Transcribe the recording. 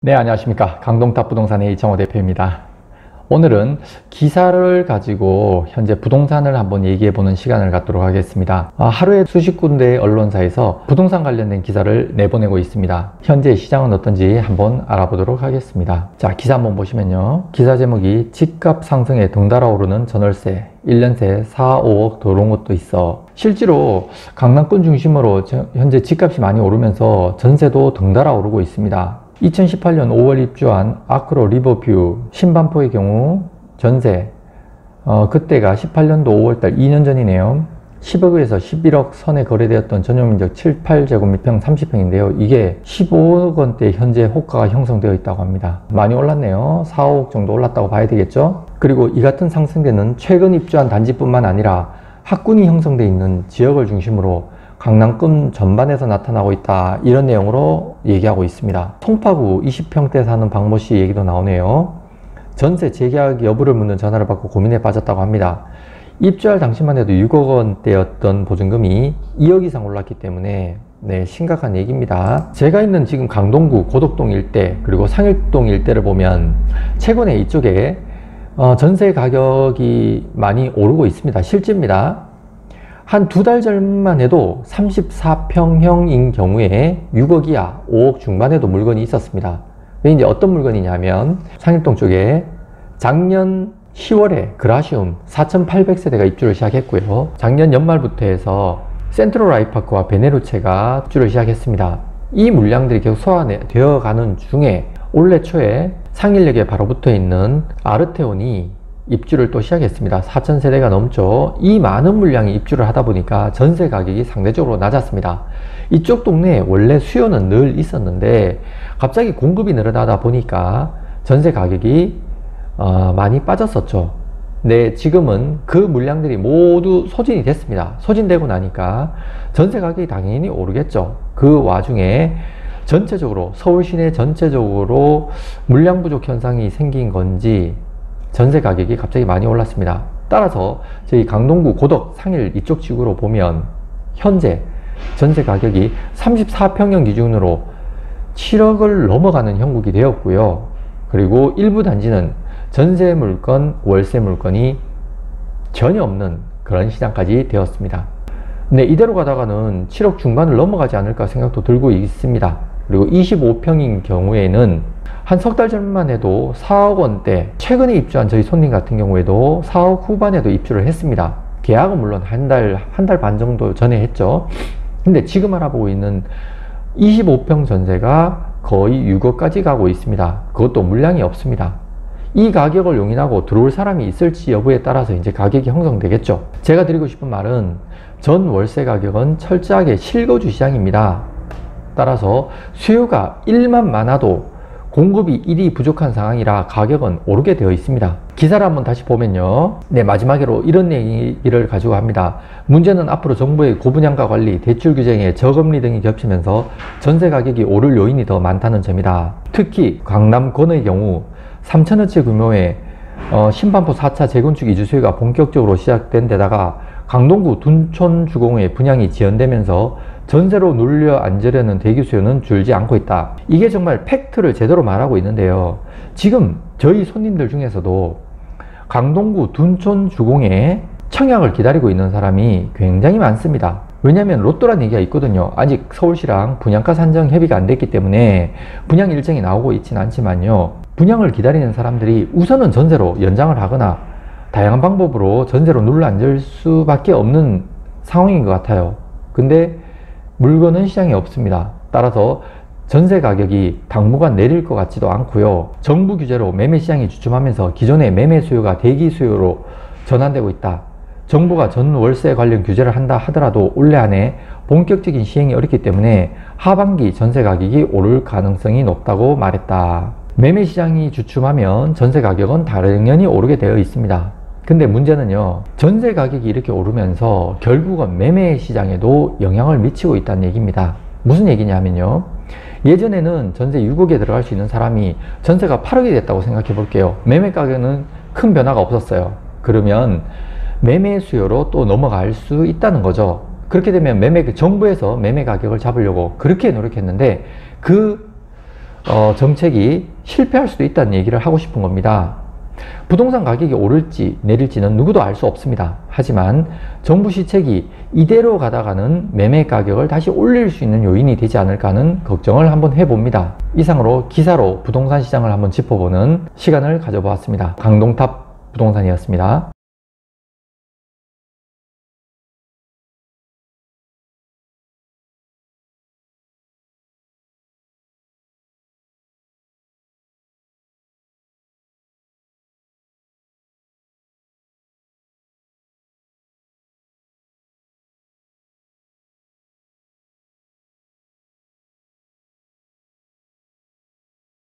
네, 안녕하십니까. 강동탑 부동산의 이창호 대표입니다. 오늘은 기사를 가지고 현재 부동산을 한번 얘기해 보는 시간을 갖도록 하겠습니다. 하루에 수십 군데의 언론사에서 부동산 관련된 기사를 내보내고 있습니다. 현재 시장은 어떤지 한번 알아보도록 하겠습니다. 자, 기사 한번 보시면요. 기사 제목이 집값 상승에 덩달아 오르는 전월세 1년새 4, 5억 들어온 것도 있어. 실제로 강남권 중심으로 현재 집값이 많이 오르면서 전세도 덩달아 오르고 있습니다. 2018년 5월 입주한 아크로 리버뷰 신반포의 경우 전세 그때가 18년도 5월달 2년 전이네요. 10억에서 11억 선에 거래되었던 전용면적 7, 8제곱미터 30평인데요. 이게 15억 원대 현재 호가가 형성되어 있다고 합니다. 많이 올랐네요. 4, 5억 정도 올랐다고 봐야 되겠죠. 그리고 이 같은 상승세는 최근 입주한 단지뿐만 아니라 학군이 형성되어 있는 지역을 중심으로 강남권 전반에서 나타나고 있다, 이런 내용으로 얘기하고 있습니다. 송파구 20평대 사는 박모씨 얘기도 나오네요. 전세 재계약 여부를 묻는 전화를 받고 고민에 빠졌다고 합니다. 입주할 당시만 해도 6억 원대였던 보증금이 2억 이상 올랐기 때문에 심각한 얘기입니다. 제가 있는 지금 강동구 고덕동 일대 그리고 상일동 일대를 보면 최근에 이쪽에 전세 가격이 많이 오르고 있습니다. 실제입니다. 한 두 달 전만 해도 34평형인 경우에 6억 이하, 5억 중반에도 물건이 있었습니다. 이제 어떤 물건이냐면 상일동 쪽에 작년 10월에 그라시움 4,800세대가 입주를 시작했고요. 작년 연말부터 해서 센트럴 아이파크와 베네루체가 입주를 시작했습니다. 이 물량들이 계속 소화되어 가는 중에 올해 초에 상일역에 바로 붙어 있는 아르테온이 입주를 또 시작했습니다. 4,000세대가 넘죠. 이 많은 물량이 입주를 하다 보니까 전세 가격이 상대적으로 낮았습니다. 이쪽 동네에 원래 수요는 늘 있었는데 갑자기 공급이 늘어나다 보니까 전세 가격이 많이 빠졌었죠. 네, 지금은 그 물량들이 모두 소진이 됐습니다. 소진되고 나니까 전세 가격이 당연히 오르겠죠. 그 와중에 전체적으로 서울 시내 전체적으로 물량 부족 현상이 생긴 건지 전세 가격이 갑자기 많이 올랐습니다. 따라서 저희 강동구 고덕 상일 이쪽 지구로 보면 현재 전세 가격이 34평형 기준으로 7억을 넘어가는 형국이 되었고요. 그리고 일부 단지는 전세 물건, 월세 물건이 전혀 없는 그런 시장까지 되었습니다. 근데 이대로 가다가는 7억 중반을 넘어가지 않을까 생각도 들고 있습니다. 그리고 25평인 경우에는 한 석 달 전만 해도 4억 원대, 최근에 입주한 저희 손님 같은 경우에도 4억 후반에도 입주를 했습니다. 계약은 물론 한 달 반 정도 전에 했죠. 근데 지금 알아보고 있는 25평 전세가 거의 6억까지 가고 있습니다. 그것도 물량이 없습니다. 이 가격을 용인하고 들어올 사람이 있을지 여부에 따라서 이제 가격이 형성되겠죠. 제가 드리고 싶은 말은 전 월세 가격은 철저하게 실거주 시장입니다. 따라서 수요가 1만 많아도 공급이 1이 부족한 상황이라 가격은 오르게 되어 있습니다. 기사를 한번 다시 보면요. 마지막으로 이런 얘기를 가지고 합니다. 문제는 앞으로 정부의 고분양가 관리, 대출 규정에 저금리 등이 겹치면서 전세 가격이 오를 요인이 더 많다는 점이다. 특히 강남권의 경우 3천억째 규모의 신반포 4차 재건축 이주 수요가 본격적으로 시작된 데다가 강동구 둔촌 주공의 분양이 지연되면서 전세로 눌려 앉으려는 대기 수요는 줄지 않고 있다. 이게 정말 팩트를 제대로 말하고 있는데요. 지금 저희 손님들 중에서도 강동구 둔촌 주공에 청약을 기다리고 있는 사람이 굉장히 많습니다. 왜냐하면 로또란 얘기가 있거든요. 아직 서울시랑 분양가 산정 협의가 안 됐기 때문에 분양 일정이 나오고 있지는 않지만요. 분양을 기다리는 사람들이 우선은 전세로 연장을 하거나 다양한 방법으로 전세로 눌러 앉을 수밖에 없는 상황인 것 같아요. 근데 물건은 시장에 없습니다. 따라서 전세 가격이 당분간 내릴 것 같지도 않고요. 정부 규제로 매매 시장이 주춤하면서 기존의 매매 수요가 대기 수요로 전환되고 있다. 정부가 전 월세 관련 규제를 한다 하더라도 올해 안에 본격적인 시행이 어렵기 때문에 하반기 전세 가격이 오를 가능성이 높다고 말했다. 매매 시장이 주춤하면 전세 가격은 당연히 오르게 되어 있습니다. 근데 문제는요, 전세 가격이 이렇게 오르면서 결국은 매매 시장에도 영향을 미치고 있다는 얘기입니다. 무슨 얘기냐면요, 예전에는 전세 6억에 들어갈 수 있는 사람이 전세가 8억이 됐다고 생각해 볼게요. 매매 가격은 큰 변화가 없었어요. 그러면 매매 수요로 또 넘어갈 수 있다는 거죠. 그렇게 되면 정부에서 매매 가격을 잡으려고 그렇게 노력했는데 그 정책이 실패할 수도 있다는 얘기를 하고 싶은 겁니다. 부동산 가격이 오를지 내릴지는 누구도 알 수 없습니다. 하지만 정부 시책이 이대로 가다가는 매매 가격을 다시 올릴 수 있는 요인이 되지 않을까 하는 걱정을 한번 해봅니다. 이상으로 기사로 부동산 시장을 한번 짚어보는 시간을 가져보았습니다. 강동탑 부동산이었습니다.